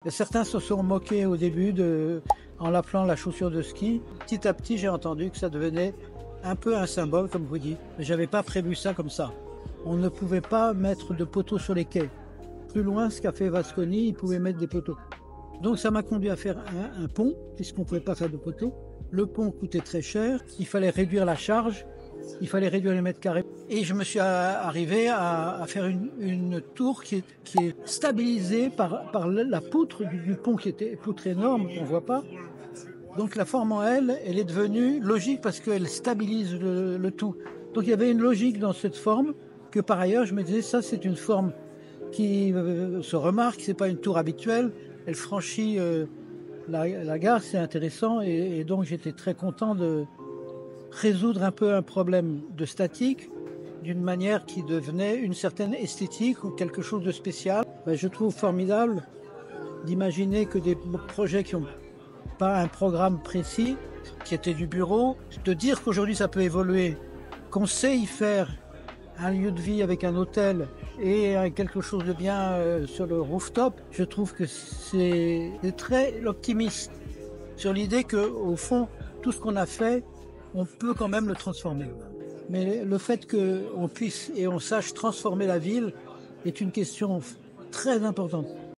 Et certains se sont moqués au début en l'appelant la chaussure de ski. Petit à petit, j'ai entendu que ça devenait un peu un symbole, comme vous dites. Mais j'avais pas prévu ça comme ça. On ne pouvait pas mettre de poteaux sur les quais. Plus loin, ce qu'a fait Vasconi, il pouvait mettre des poteaux. Donc ça m'a conduit à faire un pont, puisqu'on ne pouvait pas faire de poteaux. Le pont coûtait très cher, il fallait réduire la charge, il fallait réduire les mètres carrés. Et je me suis arrivé à faire une tour qui est stabilisée par la poutre du pont, qui était une poutre énorme qu'on ne voit pas. Donc la forme en L, elle est devenue logique parce qu'elle stabilise le tout. Donc il y avait une logique dans cette forme que par ailleurs je me disais ça c'est une forme qui se remarque, c'est pas une tour habituelle, elle franchit la gare, c'est intéressant et donc j'étais très content de résoudre un peu un problème de statique d'une manière qui devenait une certaine esthétique ou quelque chose de spécial. Je trouve formidable d'imaginer que des projets qui n'ont pas un programme précis, qui était du bureau, de dire qu'aujourd'hui ça peut évoluer, qu'on sait y faire un lieu de vie avec un hôtel et quelque chose de bien sur le rooftop, je trouve que c'est très optimiste sur l'idée qu'au fond, tout ce qu'on a fait, on peut quand même le transformer. Mais le fait qu'on puisse et on sache transformer la ville est une question très importante.